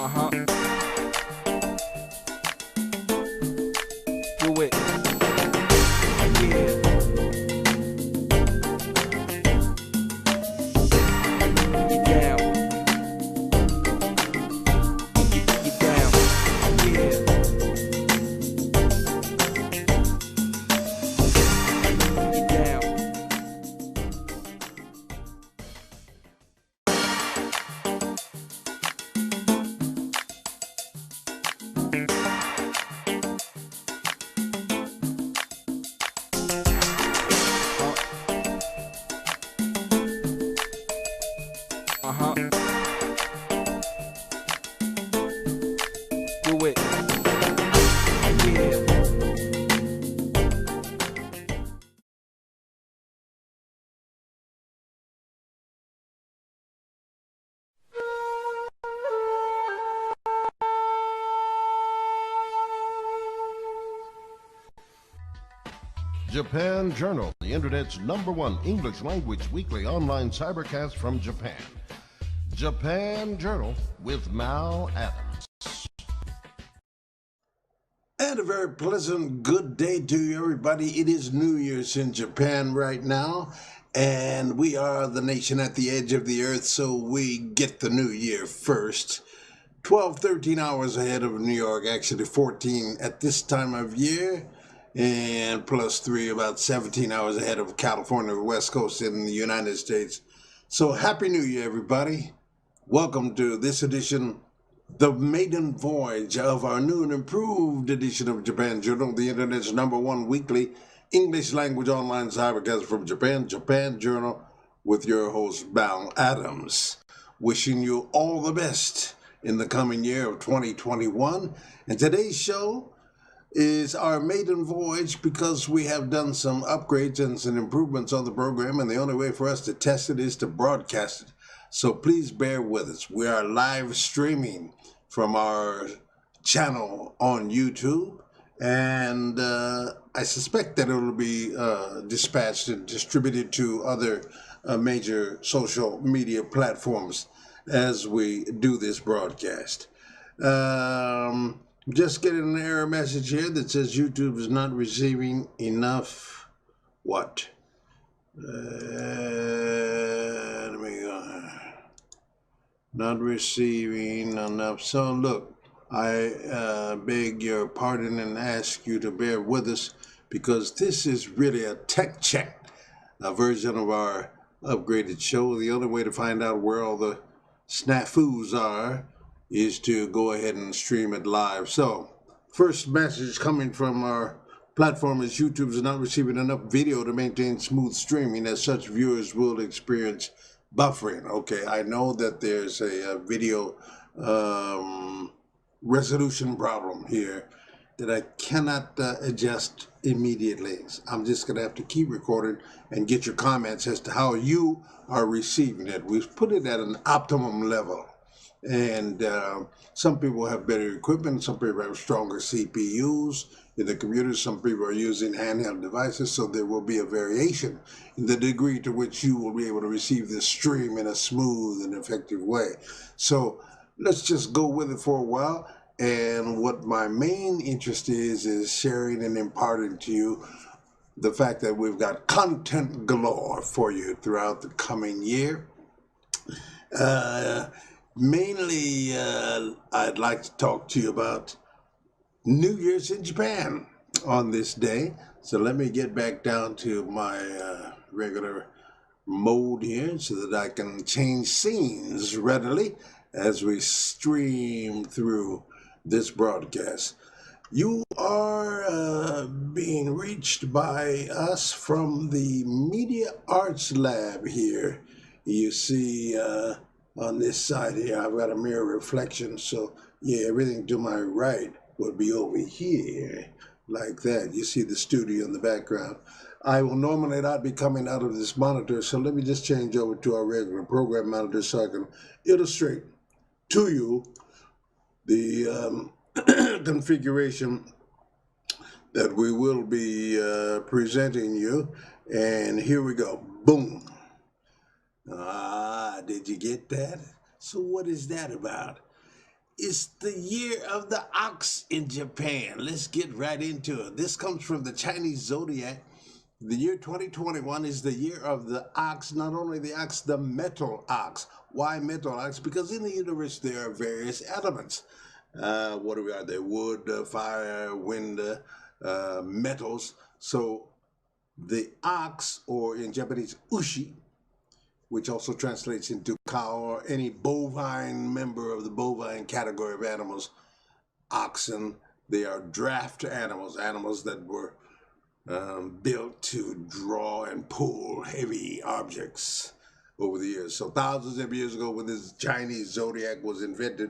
Uh-huh. Do it. Yeah. You down. You down. Yeah. You down. Uh-huh. Do it. Yeah. Japan Journal, the internet's #1 English language weekly online cybercast from Japan. Japan Journal with Mal Adams. And a very pleasant good day to you, everybody. It is New Year's in Japan right now, and we are the nation at the edge of the earth, so we get the new year first. 12, 13 hours ahead of New York, actually 14 at this time of year, and plus 3, about 17 hours ahead of California, West Coast in the United States. So Happy New Year, everybody. Welcome to this edition, the maiden voyage of our new and improved edition of Japan Journal, the internet's #1 weekly English language online cybercast from Japan, Japan Journal, with your host, Mal Adams. Wishing you all the best in the coming year of 2021. And today's show is our maiden voyage because we have done some upgrades and some improvements on the program, and the only way for us to test it is to broadcast it. So please bear with us. We are live streaming from our channel on YouTube, and I suspect that it will be dispatched and distributed to other major social media platforms as we do this broadcast. Just getting an error message here that says YouTube is not receiving enough what? Let me go. Not receiving enough. So look, I beg your pardon and ask you to bear with us because this is really a tech check, a version of our upgraded show. The only way to find out where all the snafus are is to go ahead and stream it live. So, first message coming from our platform is YouTube is not receiving enough video to maintain smooth streaming. As such, viewers will experience buffering. Okay, I know that there's a video resolution problem here that I cannot adjust immediately. I'm just going to have to keep recording and get your comments as to how you are receiving it. We've put it at an optimum level. And some people have better equipment, some people have stronger CPUs in the computers, some people are using handheld devices, so there will be a variation in the degree to which you will be able to receive this stream in a smooth and effective way. So let's just go with it for a while, and what my main interest is sharing and imparting to you the fact that we've got content galore for you throughout the coming year. Mainly, I'd like to talk to you about New Year's in Japan on this day. So let me get back down to my regular mode here so that I can change scenes readily as we stream through this broadcast. You are being reached by us from the Media Arts Lab here. You see on this side here, I've got a mirror reflection, so yeah, everything to my right would be over here, like that. You see the studio in the background. I will normally not be coming out of this monitor, so let me just change over to our regular program monitor so I can illustrate to you the configuration that we will be presenting you. And here we go. Boom. Did you get that? So what is that about? It's the year of the ox in Japan. Let's get right into it. This comes from the Chinese Zodiac. The year 2021 is the year of the ox, not only the ox, the metal ox. Why metal ox? Because in the universe there are various elements. What are we are there? Wood, fire, wind, metals. So the ox, or in Japanese, ushi, which also translates into cow or any bovine member of the bovine category of animals, oxen, they are draft animals, animals that were built to draw and pull heavy objects over the years. So thousands of years ago, when this Chinese zodiac was invented,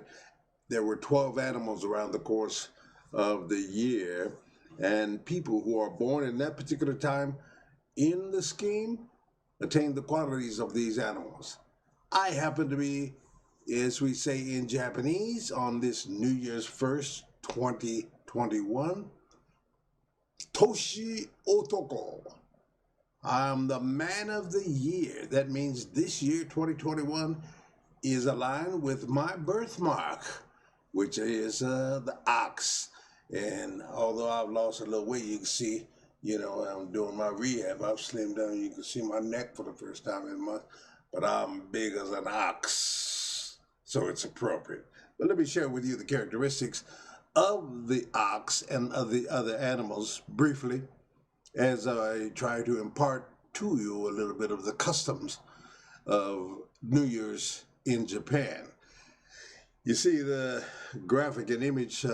there were 12 animals around the course of the year, and people who are born in that particular time in the scheme attain the qualities of these animals. I happen to be, as we say in Japanese, on this New Year's 1st, 2021, Toshi Otoko. I'm the man of the year. That means this year, 2021, is aligned with my birthmark, which is the ox. And although I've lost a little weight, you can see, I'm doing my rehab. I've slimmed down. You can see my neck for the first time in months. But I'm big as an ox, so it's appropriate. But let me share with you the characteristics of the ox and of the other animals briefly, as I try to impart to you a little bit of the customs of New Year's in Japan. You see the graphic and image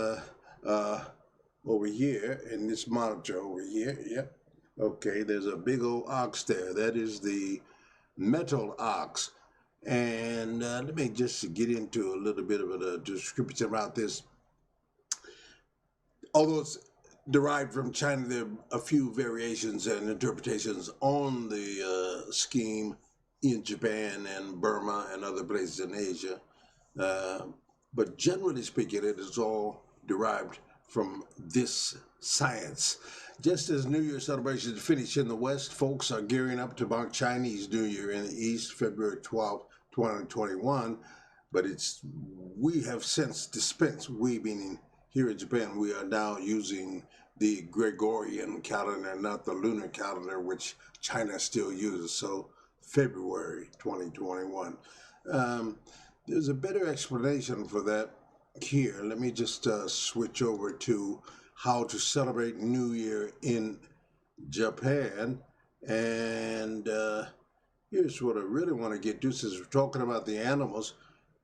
over here in this monitor over here. Yep. Okay, there's a big old ox there. That is the metal ox. And let me just get into a little bit of a description about this. Although it's derived from China, there are a few variations and interpretations on the scheme in Japan and Burma and other places in Asia. But generally speaking, it is all derived from this science. Just as New Year celebrations finish in the West, folks are gearing up to mark Chinese New Year in the East, February 12th, 2021. But we have since dispensed, we meaning here in Japan, we are now using the Gregorian calendar, not the lunar calendar, which China still uses. So February 2021. There's a better explanation for that here. Let me just switch over to how to celebrate New Year in Japan. And here's what I really want to get to, since we're talking about the animals.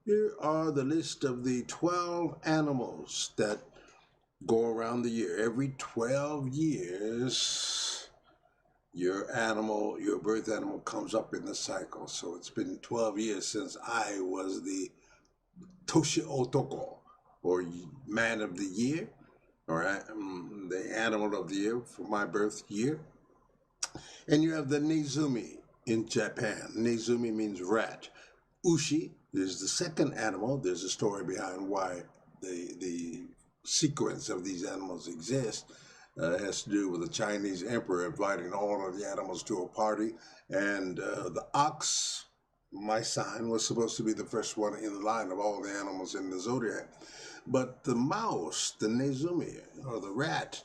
Here are the list of the 12 animals that go around the year. Every 12 years, your birth animal comes up in the cycle. So it's been 12 years since I was the Toshi Otoko, or man of the year, or the animal of the year for my birth year. And you have the Nezumi in Japan. Nezumi means rat. Ushi is the second animal. There's a story behind why the sequence of these animals exist. It has to do with the Chinese emperor inviting all of the animals to a party. And the ox, my sign, was supposed to be the first one in the line of all the animals in the zodiac. But the mouse, the Nezumi, or the rat,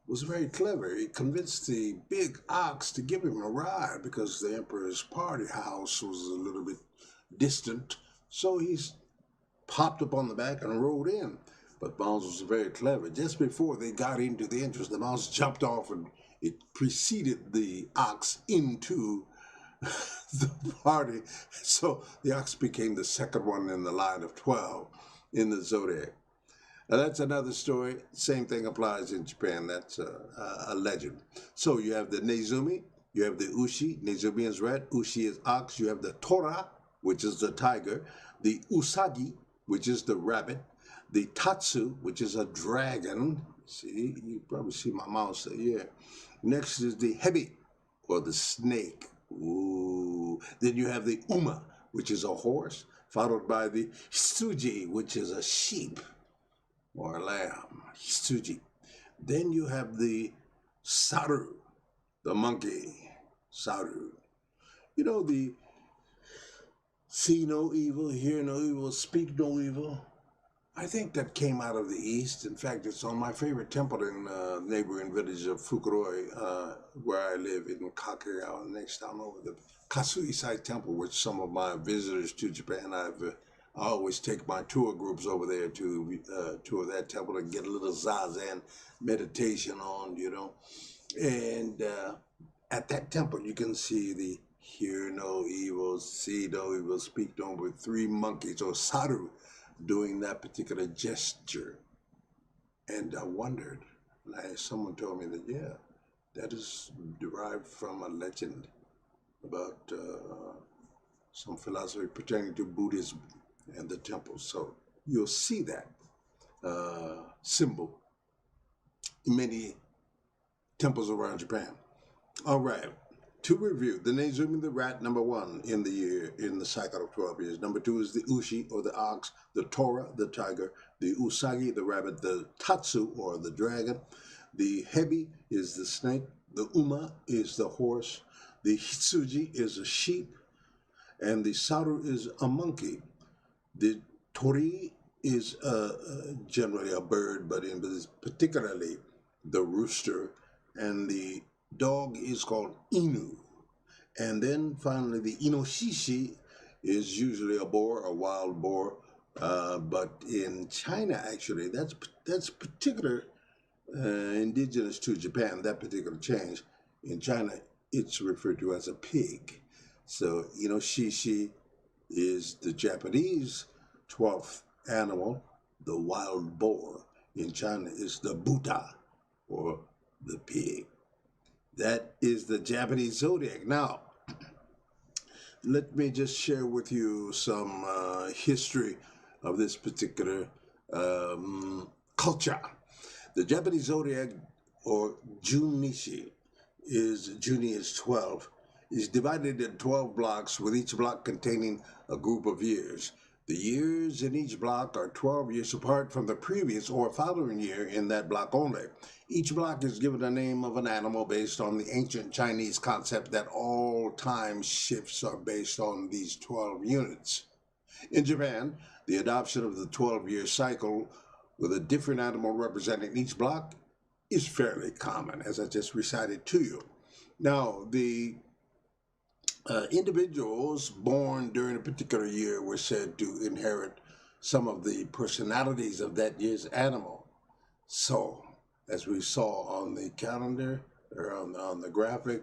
was very clever. He convinced the big ox to give him a ride because the emperor's party house was a little bit distant. So he popped up on the back and rode in. But Mouse was very clever. Just before they got into the entrance, the mouse jumped off and it preceded the ox into the party. So the ox became the second one in the line of 12 in the zodiac. Now that's another story. Same thing applies in Japan. That's a legend. So you have the Nezumi, you have the Ushi. Nezumi is rat, Ushi is ox. You have the Tora, which is the tiger, the Usagi, which is the rabbit, the Tatsu, which is a dragon. See, you probably see my mouse there. Yeah. Next is the Hebi, or the snake. Ooh. Then you have the Uma, which is a horse, followed by the Suji, which is a sheep or a lamb. Suji. Then you have the Saru, the monkey. Saru. You know, the see no evil, hear no evil, speak no evil. I think that came out of the East. In fact, it's on my favorite temple in the neighboring village of Fukuroi, where I live in Kakegao, next town over, the Kasui Temple, which some of my visitors to Japan, I always take my tour groups over there to tour that temple and get a little zazen meditation on, And at that temple, you can see the hear no evil, see no evil, speak no evil, with three monkeys, or saru, doing that particular gesture. And I wondered, someone told me that, yeah, that is derived from a legend about some philosophy pertaining to Buddhism and the temple. So you'll see that symbol in many temples around Japan. All right. To review, the Nezumi, the rat, number 1 in the year, in the cycle of 12 years. Number 2 is the Ushi, or the ox, the Tora, the tiger, the Usagi, the rabbit, the Tatsu, or the dragon. The Hebi is the snake, the Uma is the horse, the Hitsuji is a sheep, and the Saru is a monkey. The Tori is generally a bird, but particularly the rooster, and the dog is called Inu. And then finally, the Inoshishi is usually a boar, a wild boar. But in China, actually, that's particular, indigenous to Japan, that particular change. In China, it's referred to as a pig. So Inoshishi is the Japanese 12th animal. The wild boar in China is the Buddha, or the pig. That is the Japanese zodiac. Now, let me just share with you some history of this particular culture. The Japanese zodiac, or Junichi, Juni is 12, is divided into 12 blocks, with each block containing a group of years. The years in each block are 12 years apart from the previous or following year in that block only. Each block is given a name of an animal based on the ancient Chinese concept that all time shifts are based on these 12 units. In Japan, the adoption of the 12-year cycle with a different animal representing each block is fairly common, as I just recited to you. Now, the individuals born during a particular year were said to inherit some of the personalities of that year's animal. So, as we saw on the calendar, or on the graphic,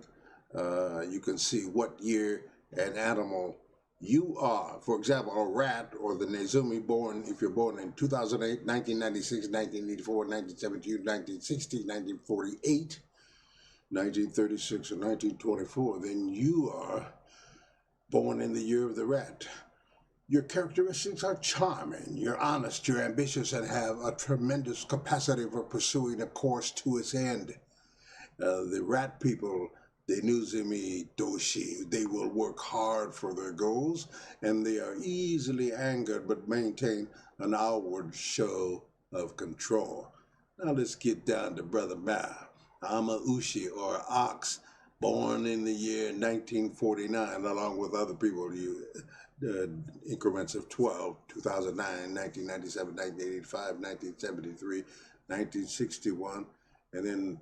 you can see what year an animal you are. For example, a rat, or the Nezumi, if you're born in 2008, 1996, 1984, 1972, 1960, 1948, 1936, or 1924, then you are born in the year of the rat. Your characteristics are charming, you're honest, you're ambitious, and have a tremendous capacity for pursuing a course to its end. The rat people, the Nezumi Doshi, they will work hard for their goals, and they are easily angered but maintain an outward show of control. Now let's get down to Brother Ma. I'm a Ushi, or ox, born in the year 1949, along with other people, increments of 12, 2009, 1997, 1985, 1973, 1961, and then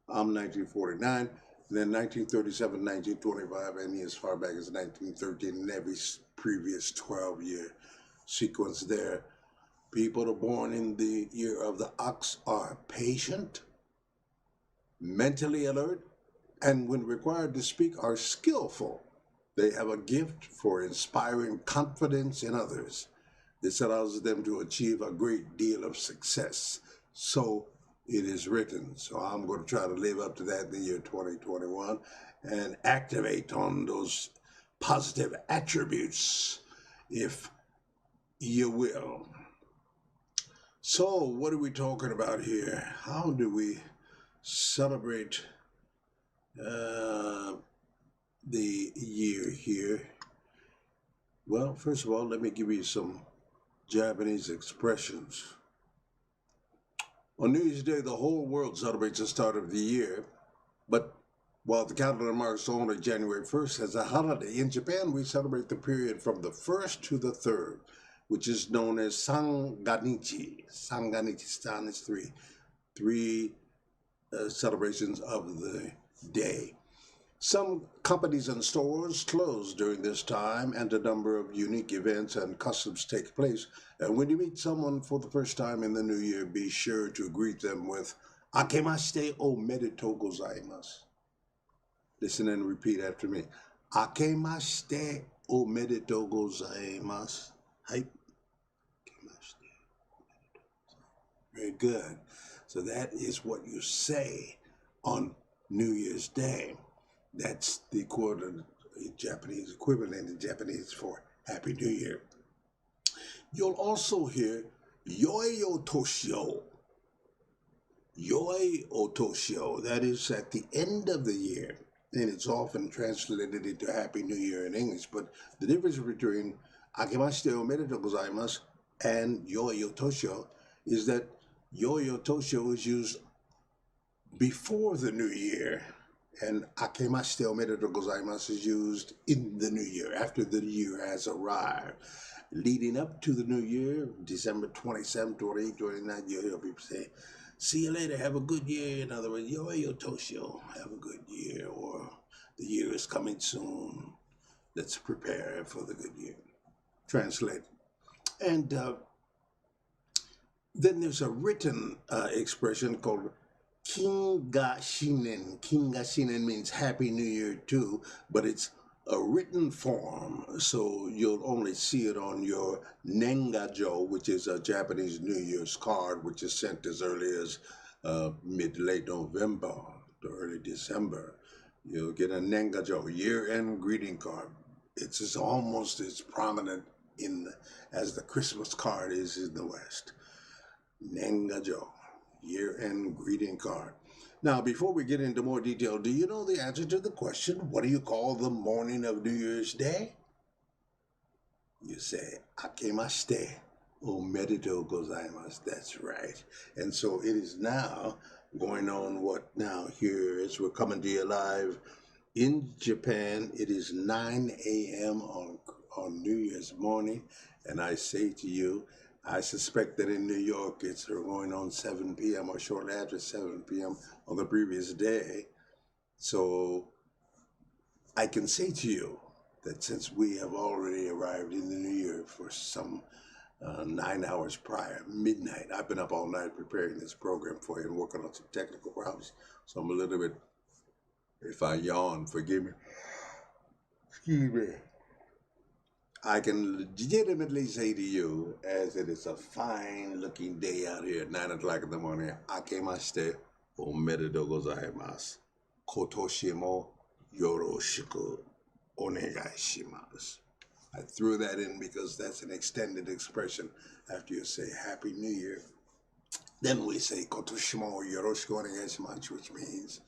I'm 1949, and then 1937, 1925, and as far back as 1913, and every previous 12-year sequence there. People are born in the year of the ox are patient, mentally alert, and when required to speak are skillful. They have a gift for inspiring confidence in others. This allows them to achieve a great deal of success. So it is written. So I'm going to try to live up to that in the year 2021 and activate on those positive attributes, if you will. So what are we talking about here? How do we celebrate the year here? Well, first of all, let me give you some Japanese expressions. On New Year's Day, the whole world celebrates the start of the year, but while the calendar marks only January 1st as a holiday, in Japan we celebrate the period from the 1st to the 3rd. which is known as Sanganichi. Sanganichi San is three celebrations of the day. Some companies and stores close during this time, and a number of unique events and customs take place. And when you meet someone for the first time in the new year, be sure to greet them with "Akemashite o medetou gozaimasu." Listen and repeat after me. "Akemashite o medetou gozaimasu." Hi. Akemashite. Very good. So that is what you say on New Year's Day. That's the Japanese equivalent in Japanese for Happy New Year. You'll also hear Yoi Otoshio. Yoi Otoshio. That is at the end of the year. And it's often translated into Happy New Year in English. But the difference between Akemashite o medetou gozaimasu and Yoi Otoshio is that Yoi Otoshio is used before the new year, and Akemashite o medetou gozaimasu is used in the new year, after the year has arrived. Leading up to the new year, December 27th, 28th, 29th, you'll hear people say, "See you later, have a good year." In other words, Yoi Otoshio, have a good year, or the year is coming soon. Let's prepare for the good year. Translate. And then there's a written expression called Kinga Shinen. Kinga Shinen means Happy New Year too, but it's a written form, so you'll only see it on your Nengajo, which is a Japanese New Year's card, which is sent as early as mid to late November to early December. You'll get a Nengajo, year-end greeting card. It's almost as prominent as the Christmas card is in the West. Nengajo, year-end greeting card. Now, before we get into more detail, do you know the answer to the question, what do you call the morning of New Year's Day? You say, "Akemashite o medetou gozaimasu." That's right. And so it is now going on what now here as we're coming to you live in Japan. It is 9 a.m. on New Year's morning. And I say to you, I suspect that in New York, it's going on 7 p.m. or shortly after 7 p.m. on the previous day. So I can say to you that since we have already arrived in the new year for some 9 hours prior, midnight, I've been up all night preparing this program for you and working on some technical problems. So I'm a little bit, if I yawn, forgive me. Excuse me. I can legitimately say to you, as it is a fine-looking day out here at 9 o'clock in the morning, "Akemashite o medetou gozaimasu. Kotoshi mo yoroshiku onegai shimasu." I threw that in because that's an extended expression after you say Happy New Year. Then we say Kotoshi mo yoroshiku onegai shimasu, which means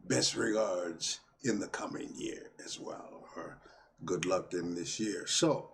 best regards in the coming year as well, or good luck in this year. So,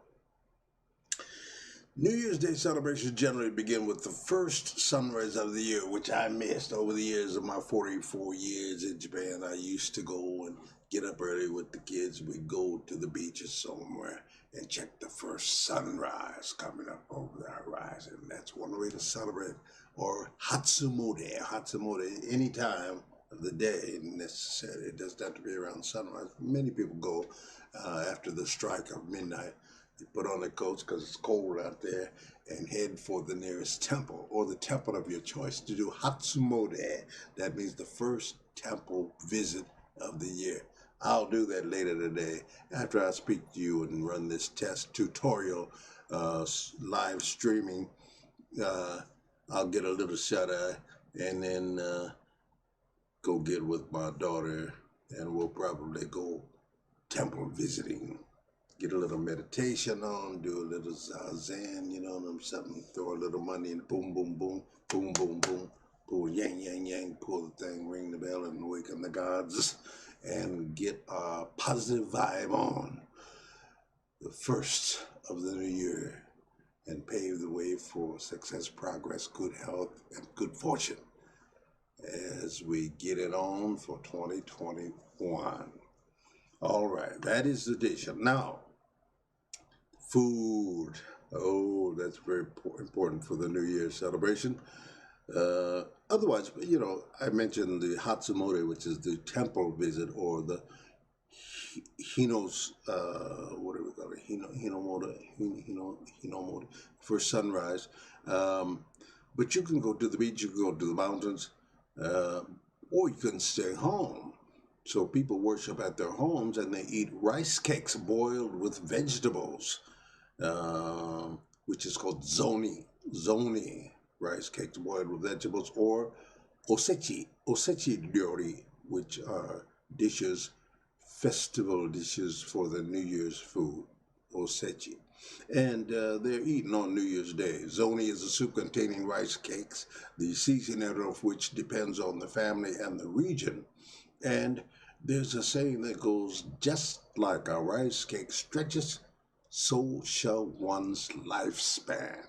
New Year's Day celebrations generally begin with the first sunrise of the year, which I missed over the years of my 44 years in Japan. I used to go and get up early with the kids. We'd go to the beaches somewhere and check the first sunrise coming up over the horizon. That's one way to celebrate. Or Hatsumode. Hatsumode, any time of the day, necessarily. It doesn't have to be around sunrise. Many people go after the strike of midnight. They put on their coats because it's cold out there and head for the nearest temple or the temple of your choice to do Hatsumode. That means the first temple visit of the year. I'll do that later today after I speak to you and run this test tutorial live streaming. I'll get a little shut-eye and then go get with my daughter, and we'll probably go temple visiting. Get a little meditation on, do a little zazen, something, throw a little money in, boom, boom, boom, boom, boom, boom, pull, yang, yang, yang, pull the thing, ring the bell, and awaken the gods, and get a positive vibe on the first of the new year, and pave the way for success, progress, good health, and good fortune as we get it on for 2021. All right, that is the dish. Now, food. Oh, that's very important for the New Year celebration. Otherwise, I mentioned the Hatsumode, which is the temple visit, or the Hino's, what do we call it? Hinomode, for sunrise. Um, but you can go to the beach, you can go to the mountains, uh, or you can stay home. So people worship at their homes and they eat rice cakes boiled with vegetables, which is called zoni rice cakes boiled with vegetables, or osechi ryori, which are dishes, festival dishes for the New Year's food, osechi. And they're eaten on New Year's Day. Zoni is a soup containing rice cakes, the seasoning of which depends on the family and the region. And there's a saying that goes, just like a rice cake stretches, so shall one's lifespan.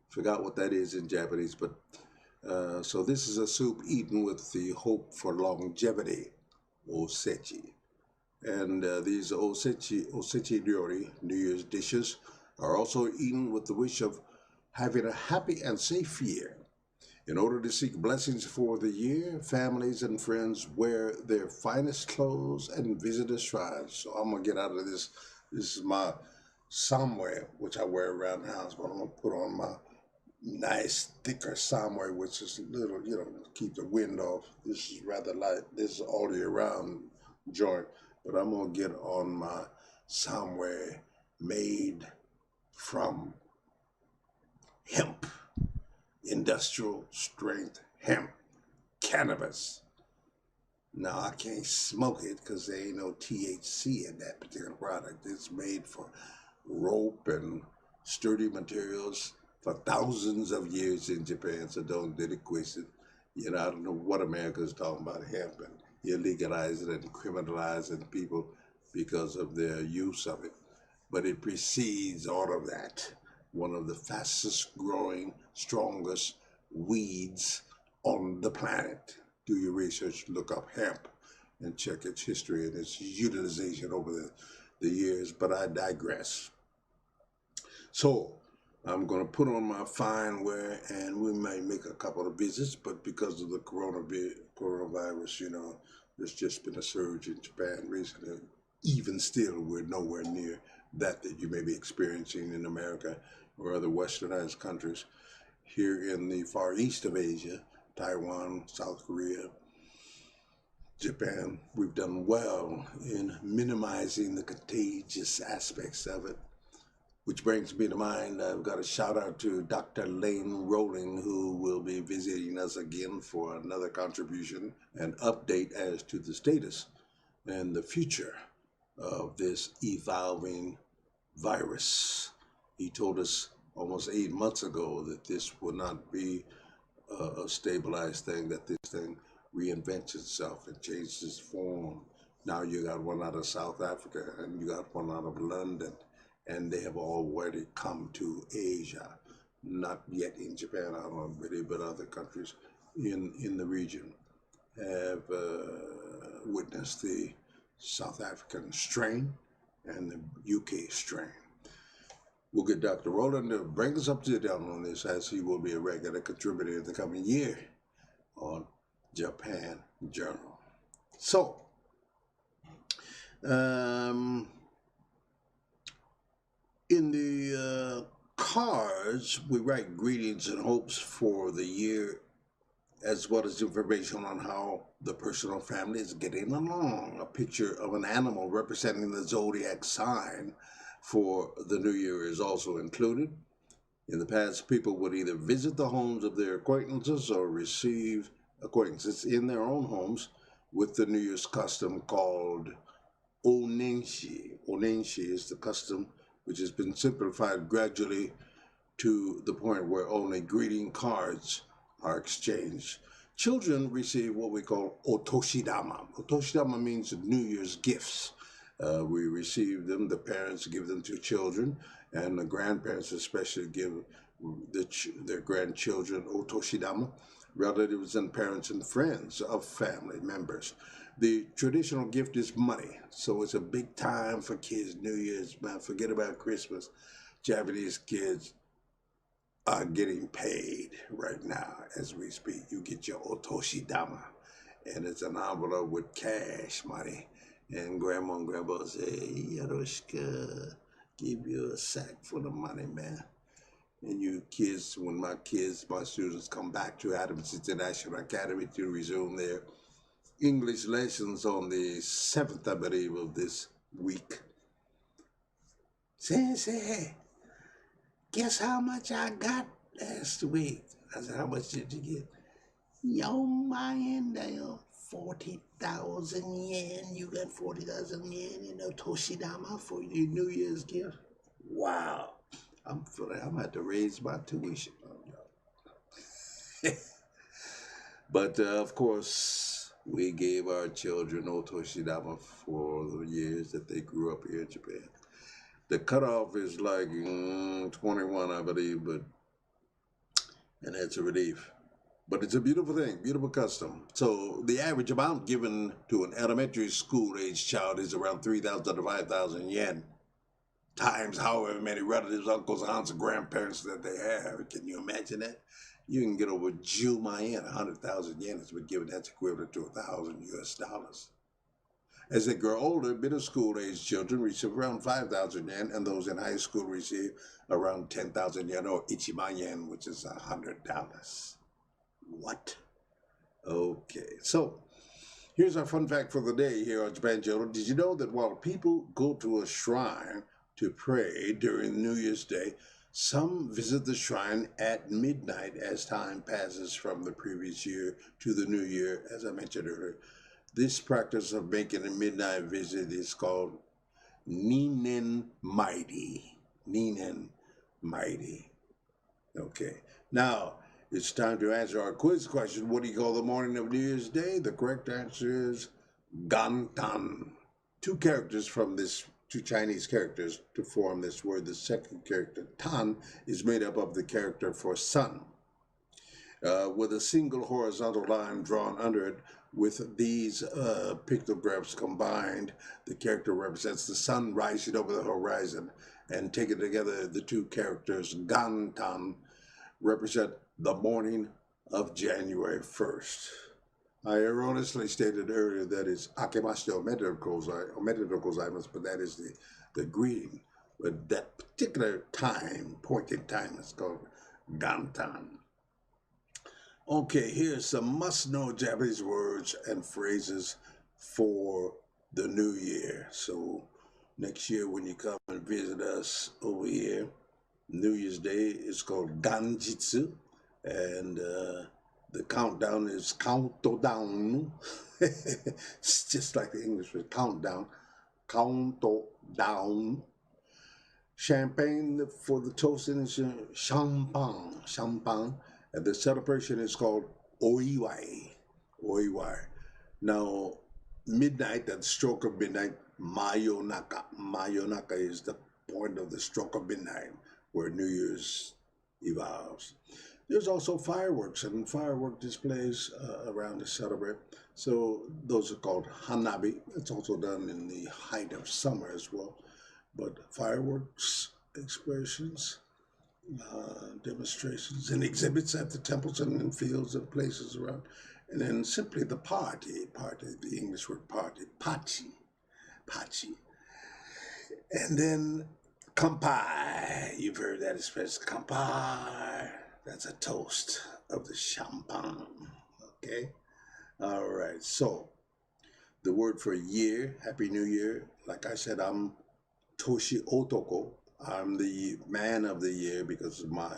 Forgot what that is in Japanese, but so this is a soup eaten with the hope for longevity, osechi. And these osechi ryori, New Year's dishes, are also eaten with the wish of having a happy and safe year. In order to seek blessings for the year, families and friends wear their finest clothes and visit a shrine. So I'm gonna get out of this. This is my somewhere, which I wear around the house, but I'm gonna put on my nice thicker somewhere, which is a little, keep the wind off. This is rather light. This is all year round joint, but I'm gonna get on my somewhere made from hemp, industrial strength hemp, cannabis. Now I can't smoke it because there ain't no THC in that particular product. It's made for rope and sturdy materials for thousands of years in Japan, so don't get it twisted. I don't know what America's talking about hemp and illegalizing and criminalizing people because of their use of it. But it precedes all of that. One of the fastest growing, strongest weeds on the planet. Do your research, look up hemp, and check its history and its utilization over the years. But I digress. So I'm going to put on my fine wear, and we might make a couple of visits, but because of the coronavirus, there's just been a surge in Japan recently. Even still, we're nowhere near that you may be experiencing in America or other westernized countries. Here in the far east of Asia, Taiwan, South Korea, Japan, we've done well in minimizing the contagious aspects of it. Which brings me to mind, I've got a shout out to Dr. Lane Rowling, who will be visiting us again for another contribution and update as to the status and the future of this evolving virus. He told us almost 8 months ago that this would not be a stabilized thing, that this thing reinvents itself and changes its form. Now you got one out of South Africa and you got one out of London, and they have already come to Asia. Not yet in Japan, I don't know really, but other countries in the region have witnessed the South African strain and the UK strain. We'll get Dr. Rowland to bring us up to date on this, as he will be a regular contributor in the coming year on Japan Journal. So, in the cards, we write greetings and hopes for the year, as well as information on how the personal family is getting along. A picture of an animal representing the zodiac sign for the new year is also included. In the past, people would either visit the homes of their acquaintances or receive acquaintances in their own homes with the New Year's custom called onenshi. Onenshi is the custom which has been simplified gradually to the point where only greeting cards are exchanged. Children receive what we call otoshidama. Otoshidama means New Year's gifts. We receive them, the parents give them to children, and the grandparents especially give their grandchildren otoshidama, relatives and parents and friends of family members. The traditional gift is money, so it's a big time for kids. New Year's, man, forget about Christmas. Japanese kids are getting paid right now as we speak. You get your otoshidama, and it's an envelope with cash money. And grandma and grandpa say, Yaroshika, give you a sack full of money, man. And you kids, when my students come back to Adams International Academy to resume their English lessons on the 7th, I believe, of this week. Sensei, guess how much I got last week? I said, how much did you get? Yo, man, there, 40,000 yen. You got 40,000 yen in a Toshidama for your New Year's gift? Wow. I'm feeling I'm going to raise my tuition on y'all. But of course, we gave our children Otoshidama for the years that they grew up here in Japan. The cutoff is like 21, I believe, and that's a relief. But it's a beautiful thing, beautiful custom. So the average amount given to an elementary school age child is around 3,000 to 5,000 yen, times however many relatives, uncles, aunts, and grandparents that they have. Can you imagine that? You can get over Juma yen, 100,000 yen has been given. That's equivalent to $1,000 US. As they grow older, middle school age children receive around 5,000 yen, and those in high school receive around 10,000 yen or ichiman yen, which is $100. What? Okay, so here's our fun fact for the day here on Japan Journal. Did you know that while people go to a shrine to pray during New Year's Day, some visit the shrine at midnight as time passes from the previous year to the new year, as I mentioned earlier. This practice of making a midnight visit is called Ninen Mairi. Ninen Mairi. Okay, now it's time to answer our quiz question. What do you call the morning of New Year's Day? The correct answer is Gantan. Two Chinese characters to form this word. The second character, Tan, is made up of the character for sun, with a single horizontal line drawn under it. With these pictographs combined, the character represents the sun rising over the horizon, and taken together, the two characters, Gantan, represent the morning of January 1st. I erroneously stated earlier that it's Akemashite omedetou gozaimasu, but that is the greeting. But that particular point in time, is called Gantan. Okay, here's some must-know Japanese words and phrases for the new year. So next year when you come and visit us over here, New Year's Day is called Ganjitsu, and the countdown is countdown. It's just like the English word countdown. Countdown. Champagne for the toasting is champagne. And the celebration is called Oiwai. Oiwai. Now, midnight, that stroke of midnight, Mayonaka. Mayonaka is the point of the stroke of midnight, where New Year's evolves. There's also fireworks and firework displays around to celebrate. So those are called hanabi. It's also done in the height of summer as well. But fireworks expressions, demonstrations and exhibits at the temples and in fields and places around. And then simply the party, the English word party, pachi. And then kampai, you've heard that expression, kampai. That's a toast of the champagne, okay? All right, so the word for year, Happy New Year. Like I said, I'm Toshi Otoko. I'm the man of the year because my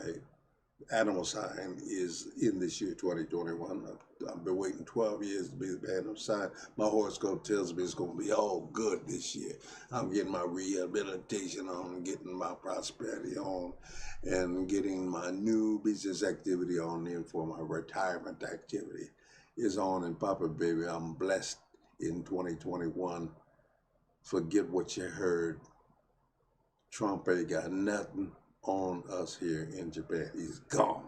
animal sign is in this year, 2021. I've been waiting 12 years to be the man of sign. My horoscope tells me it's going to be all good this year. I'm getting my rehabilitation on, getting my prosperity on, and getting my new business activity on there for my retirement activity is on. And Papa, baby, I'm blessed in 2021. Forget what you heard. Trump ain't got nothing on us here in Japan. He's gone.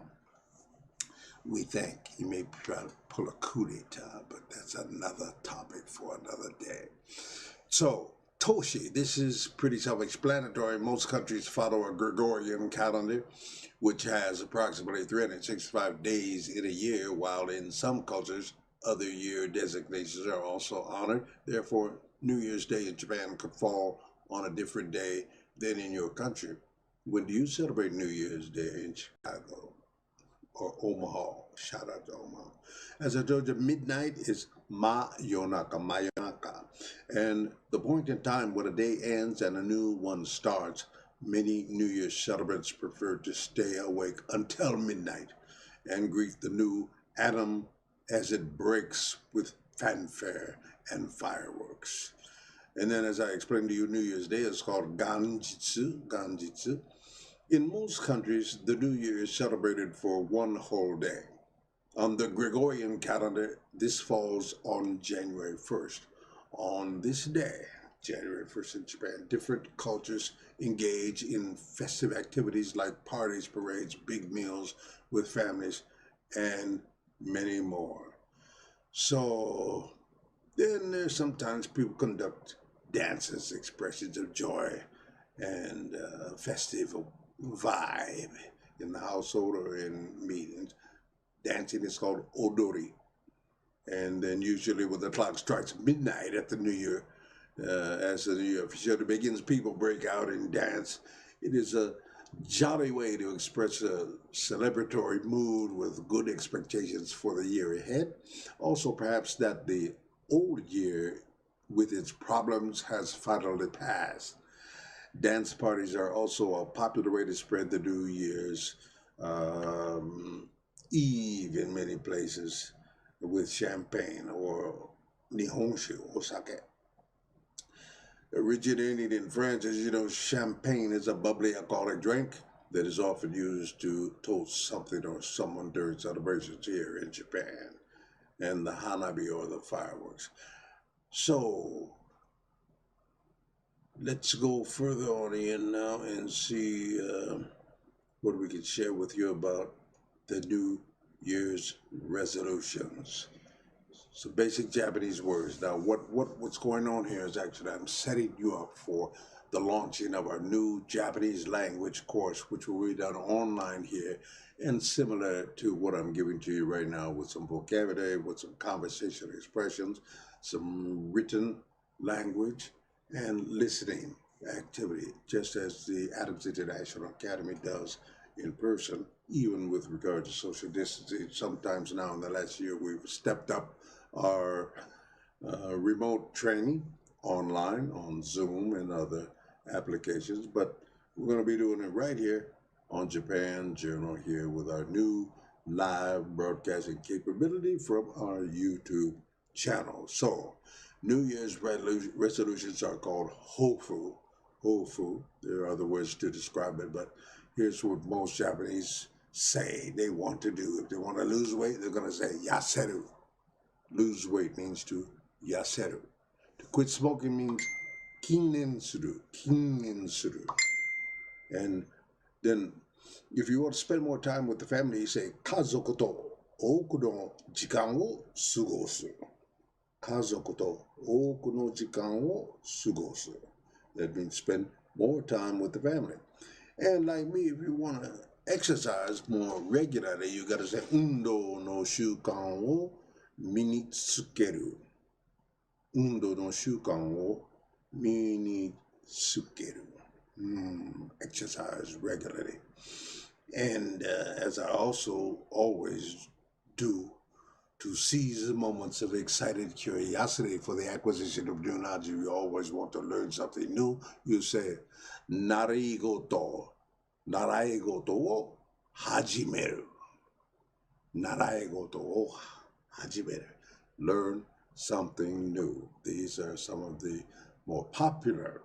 We think he may try to pull a coup d'etat, but that's another topic for another day. So Toshi. This is pretty self-explanatory. Most countries follow a Gregorian calendar, which has approximately 365 days in a year, while in some cultures, other year designations are also honored. Therefore, New Year's Day in Japan could fall on a different day than in your country. When do you celebrate New Year's Day in Chicago or Omaha? Shout out to Omaha. As I told you, midnight is Mayonaka. And the point in time when a day ends and a new one starts, many New Year's celebrants prefer to stay awake until midnight and greet the new autumn as it breaks with fanfare and fireworks. And then, as I explained to you, New Year's Day is called Ganjitsu. In most countries, the New Year is celebrated for one whole day. On the Gregorian calendar, this falls on January 1st. On this day, January 1st in Japan, different cultures engage in festive activities like parties, parades, big meals with families, and many more. So then there's sometimes people conduct dances, expressions of joy, and festive vibe in the household or in meetings. Dancing is called odori. And then usually when the clock strikes midnight at the New Year, as the New Year officially begins, people break out and dance. It is a jolly way to express a celebratory mood with good expectations for the year ahead. Also, perhaps that the old year with its problems has finally passed. Dance parties are also a popular way to spread the New Year's Eve in many places with champagne or nihonshu or sake. Originating in France, as you know, champagne is a bubbly alcoholic drink that is often used to toast something or someone during celebrations here in Japan, and the hanabi or the fireworks. So let's go further on in now and see what we can share with you about the New Year's resolutions. So basic Japanese words. Now, what's going on here is actually I'm setting you up for the launching of our new Japanese language course, which will be done online here, and similar to what I'm giving to you right now with some vocabulary, with some conversational expressions, some written language, and listening activity, just as the Adams International Academy does in person, even with regard to social distancing. Sometimes now in the last year, we've stepped up our remote training online on Zoom and other applications, but we're going to be doing it right here on Japan Journal here with our new live broadcasting capability from our YouTube channel. So New Year's resolutions are called hofu. Hofu. There are other words to describe it, but here's what most Japanese say they want to do. If they want to lose weight, they're going to say yaseru. Lose weight means to yaseru. To quit smoking means kinen suru. Kinen suru. And then if you want to spend more time with the family, you say kazoku to oku no jikan wo sugosu. Kazoku to oku no jikan wo sugosu. That means spend more time with the family. And like me, if you want to exercise more regularly, you got to say undo no shukan wo minitsukeru. Undo no shukan wo minitsukeru. Exercise regularly. And as I also always do, to seize the moments of excited curiosity for the acquisition of new knowledge, you always want to learn something new, you say, naraigoto wo hajimeru. Naraigoto wo hajimeru. Learn something new. These are some of the more popular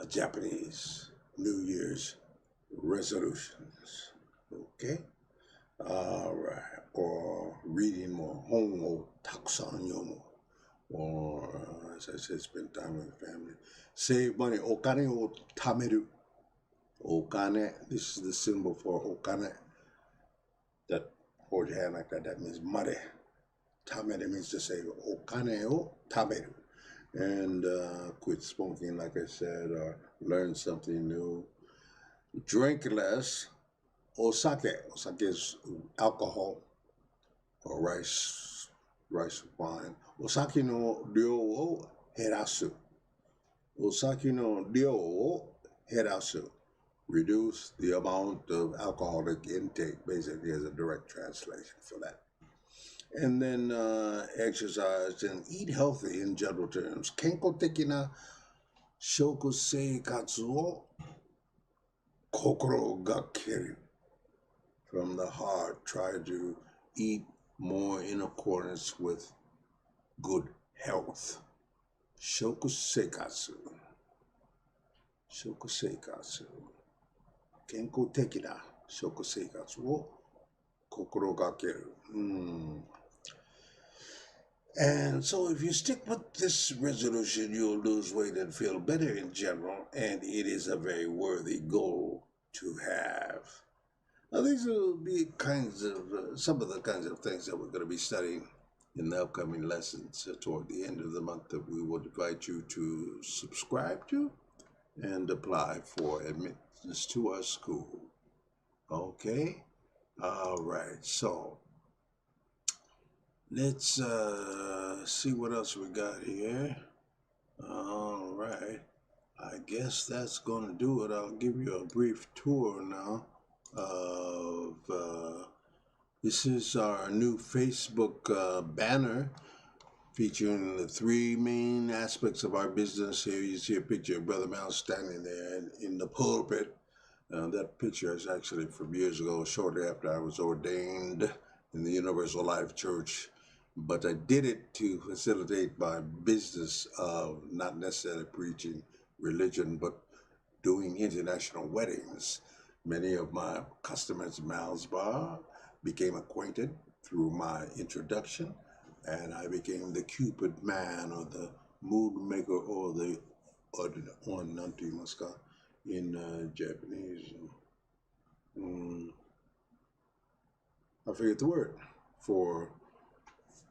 Japanese New Year's resolutions. Okay? All right. Or reading more. Hon wo takusan yomu. Or, as I said, spend time with the family. Save money. Okane wo tameru. Okane. This is the symbol for okane. That hold your hand like that. That means money. Tameru means to save. Okane wo tameru. and quit smoking, like I said, or learn something new. Drink less. Osake. Osake is alcohol or rice wine. Osake no ryo wo herasu. Osake no ryo wo herasu. Reduce the amount of alcoholic intake, basically, as a direct translation for that. And then exercise and eat healthy in general terms. 健康的な食生活を心がける. From the heart, try to eat more in accordance with good health. 食生活。食生活。健康的な食生活を心がける. And so if you stick with this resolution, you'll lose weight and feel better in general, and it is a very worthy goal to have. Now, these will be some of the kinds of things that we're going to be studying in the upcoming lessons toward the end of the month that we would invite you to subscribe to and apply for admittance to our school. Okay? All right. So, let's see what else we got here. All right. I guess that's going to do it. I'll give you a brief tour now of this is our new Facebook banner featuring the three main aspects of our business. Here you see a picture of Brother Mal standing there in the pulpit. That picture is actually from years ago, shortly after I was ordained in the Universal Life Church. But I did it to facilitate my business of not necessarily preaching religion, but doing international weddings. Many of my customers in Mal's Bar became acquainted through my introduction, and I became the Cupid man or the mood maker or the onantimaska in Japanese. I forget the word for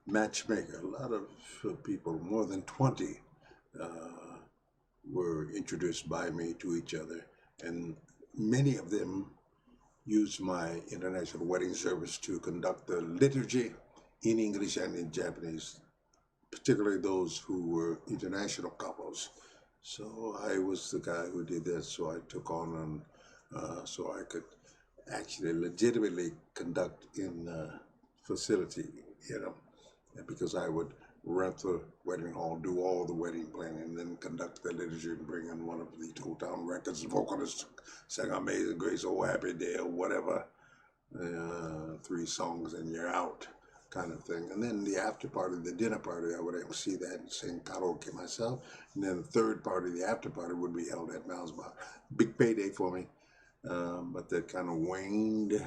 matchmaker. A lot of people, more than 20, were introduced by me to each other, and many of them used my international wedding service to conduct the liturgy in English and in Japanese, particularly those who were international couples. So I was the guy who did that, so I took on so I could actually legitimately conduct in the facility, because I would rent the wedding hall, do all the wedding planning, and then conduct the liturgy and bring in one of the Town Records vocalists, sang Amazing Grace, Oh Happy Day, or whatever, 3 songs and you're out kind of thing. And then the after party, the dinner party, I would MC that and sing karaoke myself. And then the third party, the after party, would be held at Mal's Bar. Big payday for me, but that kind of waned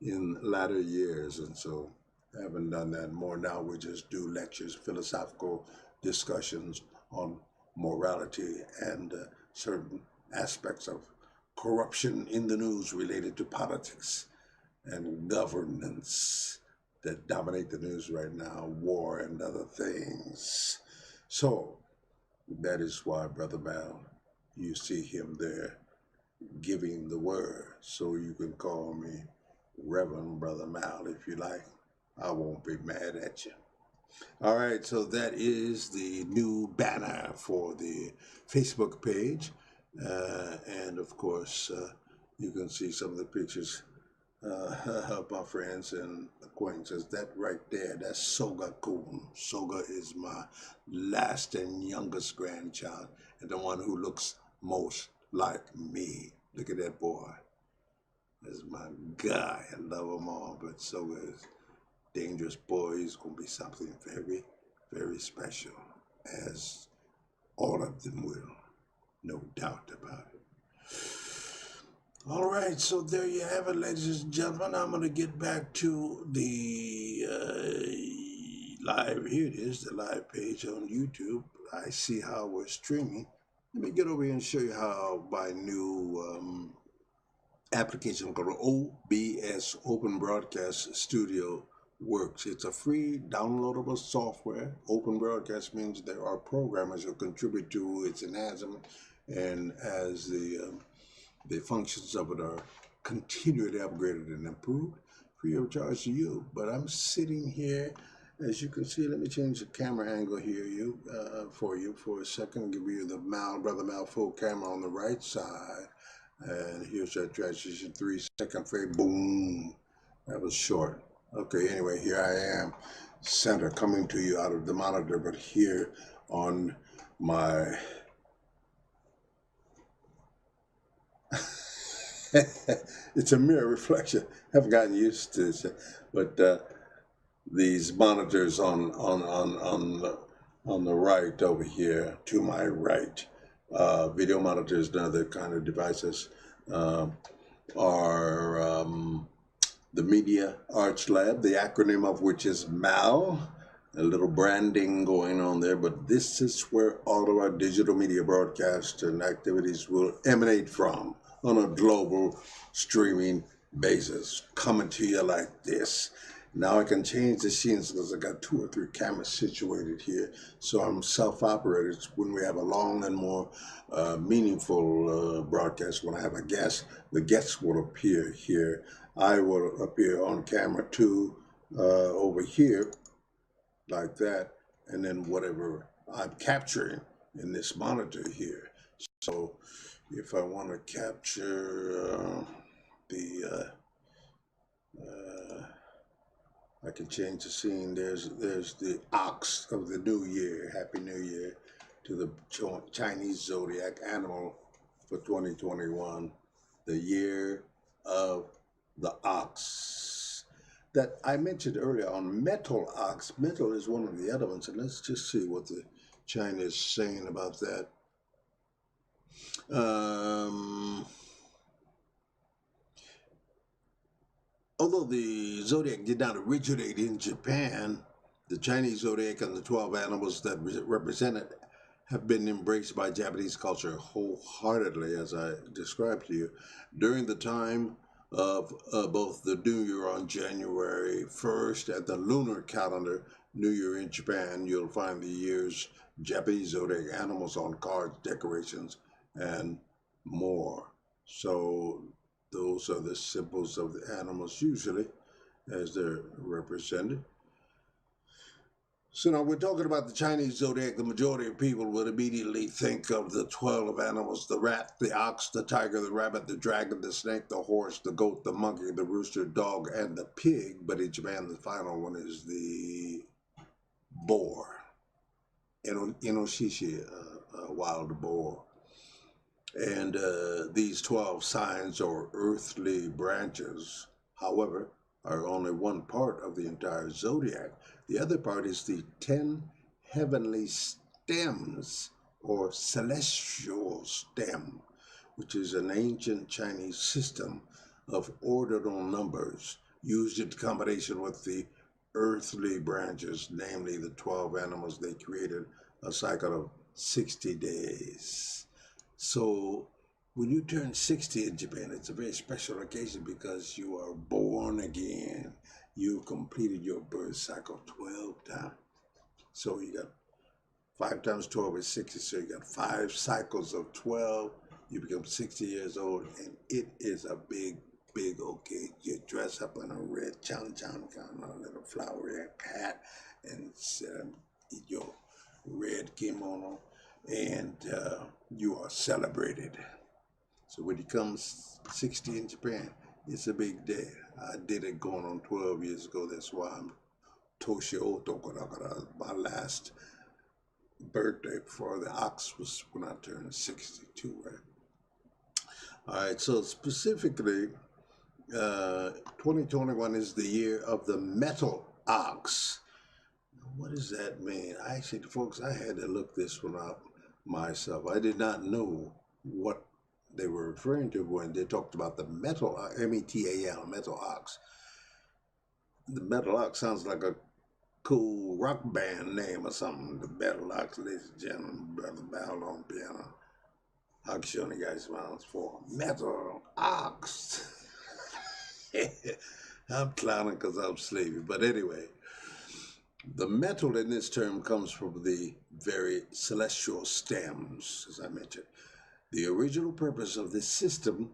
in latter years, and so I haven't done that more. Now we just do lectures, philosophical discussions on morality and certain aspects of corruption in the news related to politics and governance that dominate the news right now, war and other things. So that is why, Brother Mal, you see him there giving the word. So you can call me Reverend Brother Mal if you like. I won't be mad at you. All right, so that is the new banner for the Facebook page. And of course, you can see some of the pictures of my friends and acquaintances. That right there, that's Soga-kun. Soga is my last and youngest grandchild, and the one who looks most like me. Look at that boy. That's my guy. I love them all, but Soga is dangerous boy. He's going to be something very, very special, as all of them will. No doubt about it. All right, so there you have it, ladies and gentlemen. I'm going to get back to the live. Here it is, the live page on YouTube. I see how we're streaming. Let me get over here and show you how my new application called OBS, Open Broadcast Studio, works. It's a free downloadable software. Open broadcast means there are programmers who contribute to its enhancement, and as the functions of it are continually upgraded and improved, free of charge to you. But I'm sitting here, as you can see. Let me change the camera angle here, for you for a second. Give you the Brother Mal full camera on the right side, and here's that transition. 3-second frame. Boom. That was short. Okay. Anyway, here I am, center, coming to you out of the monitor, but here on my it's a mirror reflection. Haven't gotten used to this, but these monitors on the right over here to my right, video monitors and other kind of devices, are the Media Arts Lab, the acronym of which is MAL. A little branding going on there, but this is where all of our digital media broadcasts and activities will emanate from on a global streaming basis, coming to you like this. Now I can change the scenes because I got 2 or 3 cameras situated here, so I'm self-operated. When we have a long and more meaningful broadcast, when I have a guest, the guests will appear here. I will appear on camera too, over here, like that, and then whatever I'm capturing in this monitor here. So if I want to capture I can change the scene. There's the ox of the new year. Happy New Year to the Chinese Zodiac animal for 2021, the year of the ox that I mentioned earlier on. Metal ox. Metal is one of the elements, and let's just see what the China is saying about that. Although the zodiac did not originate in Japan, the Chinese zodiac and the 12 animals that represent it have been embraced by Japanese culture wholeheartedly, as I described to you, during the time of both the New Year on January 1st and the lunar calendar New Year in Japan. You'll find the year's Japanese zodiac animals on cards, decorations, and more. So those are the symbols of the animals usually as they're represented. So now we're talking about the Chinese zodiac. The majority of people would immediately think of the 12 animals: the rat, the ox, the tiger, the rabbit, the dragon, the snake, the horse, the goat, the monkey, the rooster, dog, and the pig. But in Japan, the final one is the boar, Inoshishi, wild boar. And these 12 signs or earthly branches, however, are only one part of the entire zodiac. The other part is the 10 heavenly stems, or celestial stem, which is an ancient Chinese system of ordinal numbers used in combination with the earthly branches, namely the 12 animals. They created a cycle of 60 days. So when you turn 60 in Japan, it's a very special occasion because you are born again. You've completed your birth cycle 12 times. So you got 5 times 12 is 60. So you got 5 cycles of 12. You become 60 years old, and it is a big occasion. You dress up in a red chan kind of little flowery hat, and eat your red kimono, and you are celebrated. So when you come 60 in Japan, it's a big day. I did it going on 12 years ago. That's why I'm Toshi Otoko. My last birthday before the ox was when I turned 62, right? All right, so specifically, 2021 is the year of the metal ox. What does that mean? Actually, folks, I had to look this one up myself. I did not know what they were referring to when they talked about the metal, M-E-T-A-L, metal ox. The metal ox sounds like a cool rock band name or something. The metal ox, ladies and gentlemen, Brother Bell on piano. Action, guys, smiles for metal ox. I'm clowning because I'm sleepy. But anyway, the metal in this term comes from the very celestial stems, as I mentioned. The original purpose of this system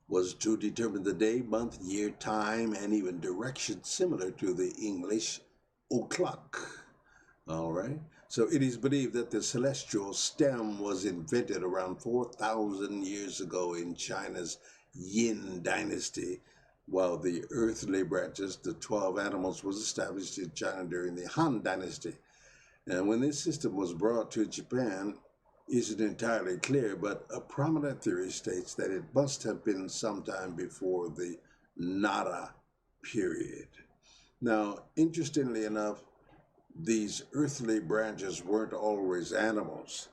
was to determine the day, month, year, time, and even direction, similar to the English o'clock. All right. So it is believed that the celestial stem was invented around 4,000 years ago in China's Yin dynasty, while the earthly branches, the 12 animals, was established in China during the Han dynasty. And when this system was brought to Japan, isn't entirely clear, but a prominent theory states that it must have been sometime before the Nara period. Now, interestingly enough, these earthly branches weren't always animals.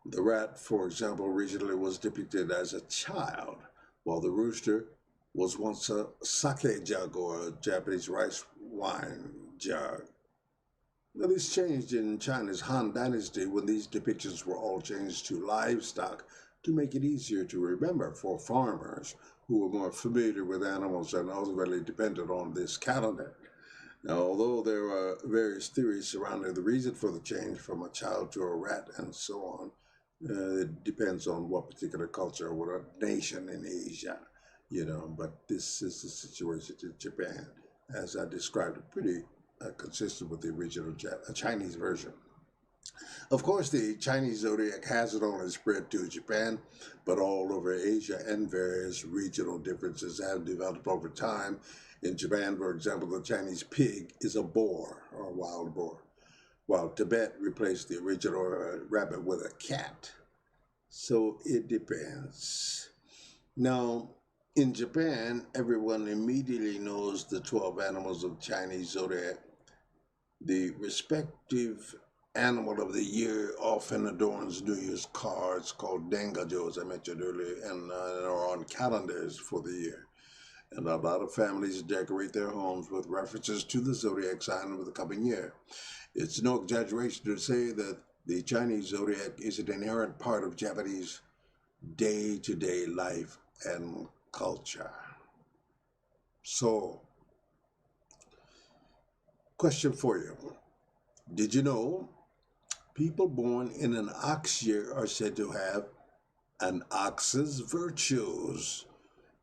The rat, for example, originally was depicted as a child, while the rooster was once a sake jug or a Japanese rice wine jug. Now, this changed in China's Han Dynasty when these depictions were all changed to livestock to make it easier to remember for farmers who were more familiar with animals and ultimately depended on this calendar. Now, although there are various theories surrounding the reason for the change from a child to a rat and so on, it depends on what particular culture or what nation in Asia, but this is the situation in Japan, as I described it, pretty consistent with the original Chinese version. Of course, the Chinese zodiac hasn't only spread to Japan, but all over Asia, and various regional differences have developed over time. In Japan, for example, the Chinese pig is a boar or a wild boar, while Tibet replaced the original rabbit with a cat. So it depends. Now, in Japan, everyone immediately knows the 12 animals of Chinese zodiac. The respective animal of the year often adorns New Year's cards called Dengajo, as I mentioned earlier, and are on calendars for the year. And a lot of families decorate their homes with references to the zodiac sign of the coming year. It's no exaggeration to say that the Chinese zodiac is an inherent part of Japanese day-to-day life and culture. So, question for you. Did you know people born in an ox year are said to have an ox's virtues?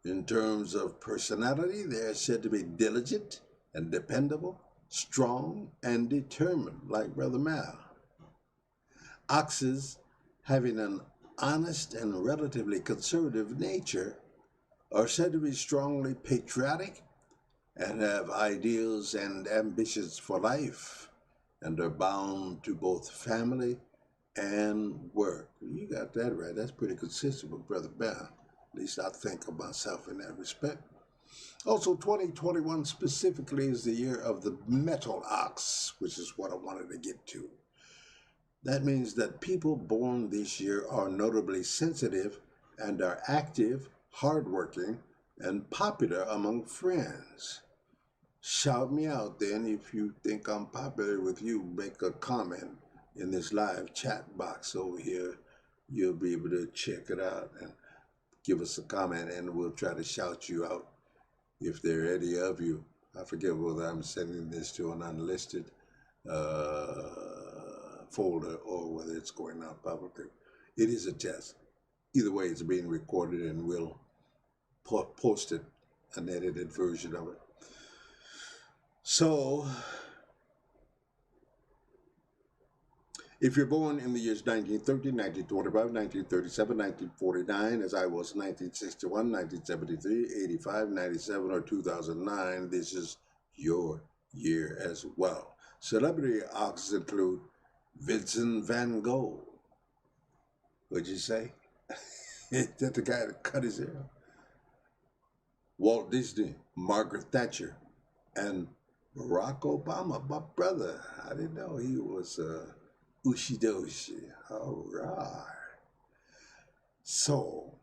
In terms of personality, they are said to be diligent and dependable, strong and determined, like Brother Mal. Oxes, having an honest and relatively conservative nature, are said to be strongly patriotic and have ideals and ambitions for life, and are bound to both family and work. You got that right. That's pretty consistent with Brother Mal. At least I think of myself in that respect. Also, 2021 specifically is the year of the metal ox, which is what I wanted to get to. That means that people born this year are notably sensitive and are active, hardworking, and popular among friends. Shout me out then if you think I'm popular with you. Make a comment in this live chat box over here. You'll be able to check it out and give us a comment, and we'll try to shout you out if there are any of you. I forget whether I'm sending this to an unlisted folder or whether it's going out publicly. It is a test. Either way, it's being recorded, and we'll post it, an edited version of it. So, if you're born in the years 1930, 1925, 1937, 1949, as I was 1961, 1973, 85, 97, or 2009, this is your year as well. Celebrity oxes include Vincent van Gogh. What'd you say? Is that the guy that cut his hair? Walt Disney, Margaret Thatcher, and Barack Obama, my brother. I didn't know he was Ushidoshi. All right. So,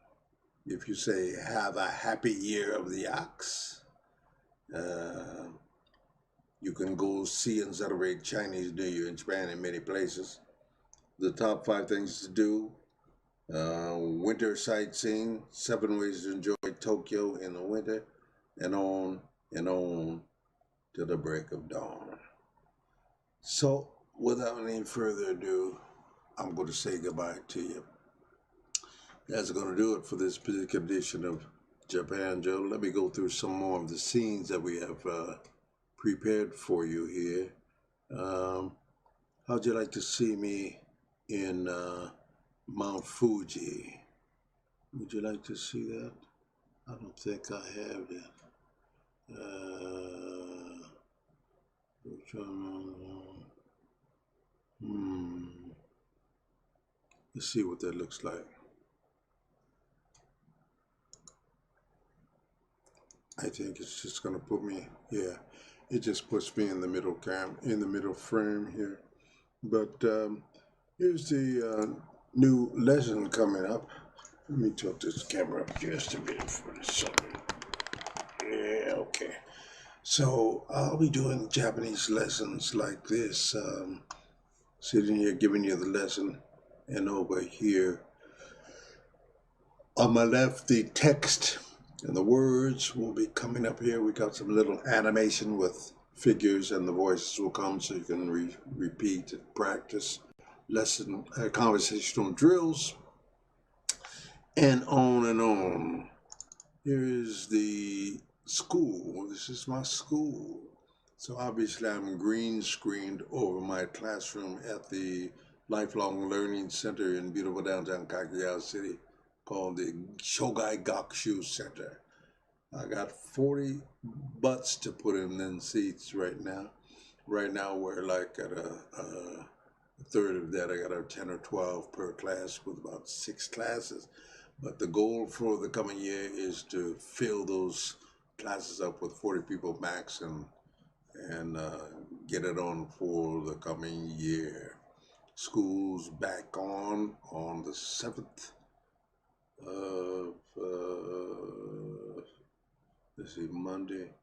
if you say, have a happy year of the ox, you can go see and celebrate Chinese New Year in Japan in many places. The top 5 things to do: winter sightseeing, 7 ways to enjoy Tokyo in the winter, and on and on to the break of dawn. So, without any further ado, I'm going to say goodbye to you. That's going to do it for this particular edition of Japan Joe. Let me go through some more of the scenes that we have prepared for you here. How'd you like to see me in Mount Fuji? Would you like to see that? I don't think I have that. Let's see what that looks like. I think it's just gonna put me, yeah, it just puts me in the middle frame here. But here's the new lesson coming up. Let me tilt this camera up just a bit for the sun. Yeah, okay. So I'll be doing Japanese lessons like this, sitting here giving you the lesson, and over here on my left the text and the words will be coming up here. We got some little animation with figures, and the voices will come so you can repeat and practice lesson conversational drills, and on and on. Here is the school. This is my school. So obviously I'm green screened over my classroom at the Lifelong Learning Center in beautiful downtown Kakiao City called the Shogai Gakushu Center. I got 40 butts to put in them seats right now. Right now we're like at a third of that. I got a 10 or 12 per class with about 6 classes. But the goal for the coming year is to fill those classes up with 40 people max and get it on for the coming year. School's back on the 7th of, let's see, Monday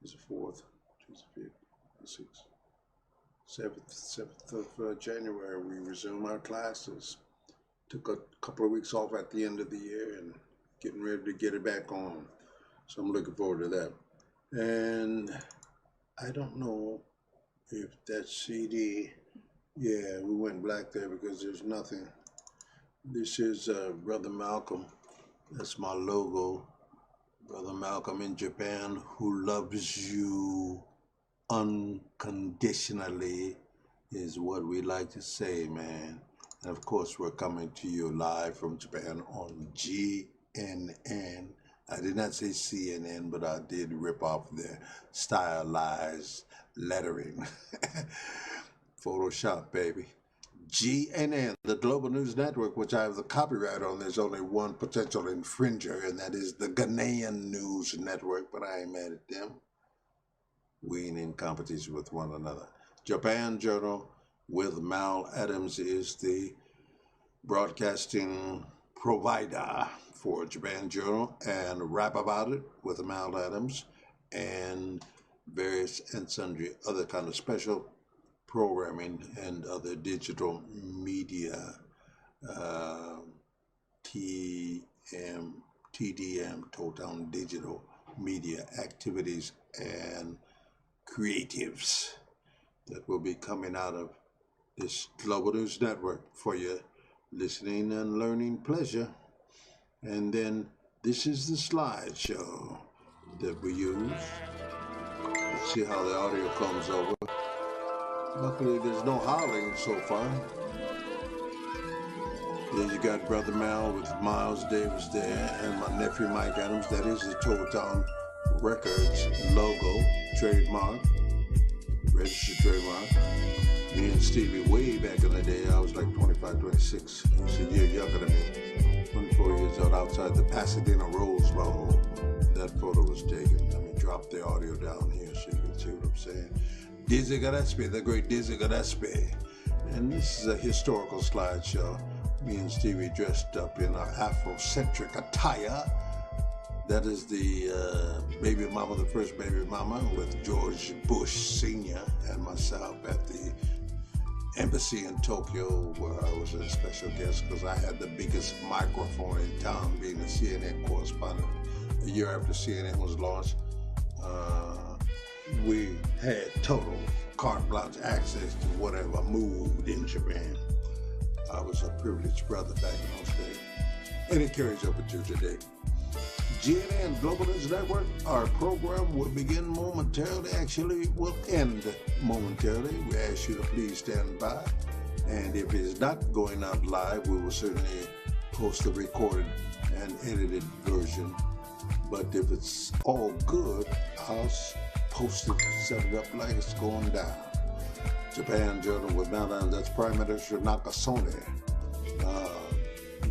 is the 4th, Tuesday, 5th, 6th, 7th of January, we resume our classes. Took a couple of weeks off at the end of the year and getting ready to get it back on. So I'm looking forward to that. And I don't know if that CD, yeah, we went black there because there's nothing. This is Brother Malcolm. That's my logo. Brother Malcolm in Japan, who loves you unconditionally, is what we like to say, man. And of course, we're coming to you live from Japan on GNN. I did not say CNN, but I did rip off their stylized lettering. Photoshop, baby. GNN, the Global News Network, which I have the copyright on. There's only one potential infringer, and that is the Ghanaian News Network, but I ain't mad at them. We ain't in competition with one another. Japan Journal with Mal Adams is the broadcasting provider for Japan Journal, and Rap About It with Mal Adams, and various and sundry other kind of special programming and other digital media, TDM, Total Digital Media activities and creatives that will be coming out of this Global News Network for your listening and learning pleasure. And then this is the slideshow that we use. Let's see how the audio comes over. Luckily, there's no howling so far. Then you got Brother Mal with Miles Davis there, and my nephew Mike Adams. That is the Total Records logo, trademark, registered trademark. Me and Stevie, way back in the day, I was like 25, 26. He's a year younger than me. 24 years old, outside the Pasadena Rose Bowl. That photo was taken. Let me drop the audio down here so you can see what I'm saying. Dizzy Gillespie, the great Dizzy Gillespie. And this is a historical slideshow. Me and Stevie dressed up in our Afrocentric attire. That is the baby mama, the first baby mama, with George Bush Sr. and myself at the embassy in Tokyo, where I was a special guest because I had the biggest microphone in town, being a CNN correspondent. A year after CNN was launched, we had total carte blanche access to whatever moved in Japan. I was a privileged brother back in those days, and it carries over to today. GNN Global News Network, our program will begin momentarily, actually will end momentarily. We ask you to please stand by, and if it's not going out live, we will certainly post a recorded and edited version. But if it's all good, I'll post it, set it up like it's going down. Japan Journal with Madam, that's Prime Minister Nakasone.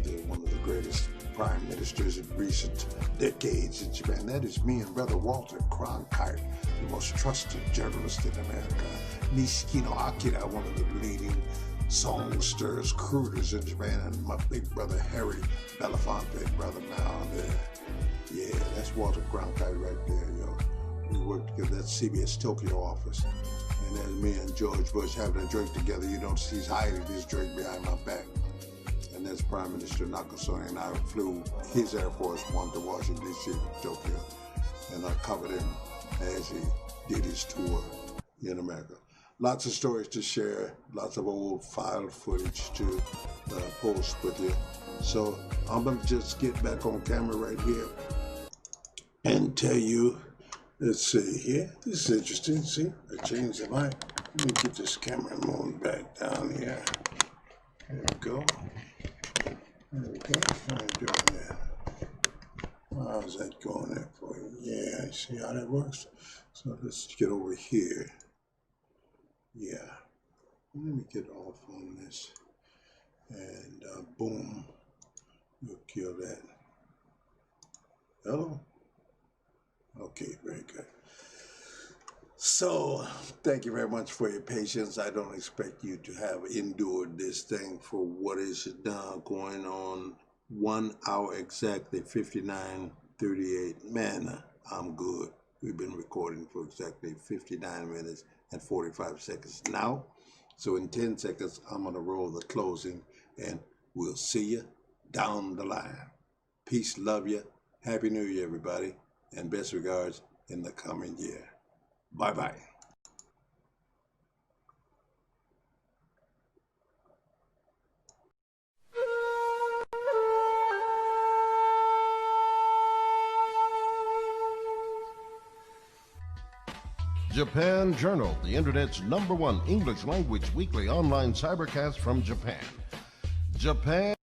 They're one of the greatest prime ministers in recent decades in Japan. That is me and Brother Walter Cronkite, the most trusted journalist in America. Nishikino Akira, one of the leading songsters, crooners in Japan, and my big brother Harry Belafonte, brother Mal there. Yeah, that's Walter Cronkite right there, yo. We worked together at CBS Tokyo office. And there's me and George Bush having a drink together. You don't see he's hiding his drink behind my back. And that's Prime Minister Nakasone, and I flew his Air Force One to Washington, D.C., Tokyo. And I covered him as he did his tour in America. Lots of stories to share, lots of old file footage to post with you. So I'm going to just get back on camera right here and tell you, let's see here. This is interesting. See, I changed the light. Let me get this camera moving back down here. There we go. There we go. How you doing there? How's that going there for you? Yeah, see how that works? So let's get over here. Yeah. Let me get off on this. And boom. We'll kill that. Hello? Okay, very good. So, thank you very much for your patience. I don't expect you to have endured this thing for what is now going on 1 hour exactly, 59:38. Man, I'm good. We've been recording for exactly 59 minutes and 45 seconds now. So in 10 seconds, I'm going to roll the closing, and we'll see you down the line. Peace, love you. Happy New Year, everybody. And best regards in the coming year. Bye-bye. Japan Journal, the Internet's #1 English language weekly online cybercast from Japan. Japan.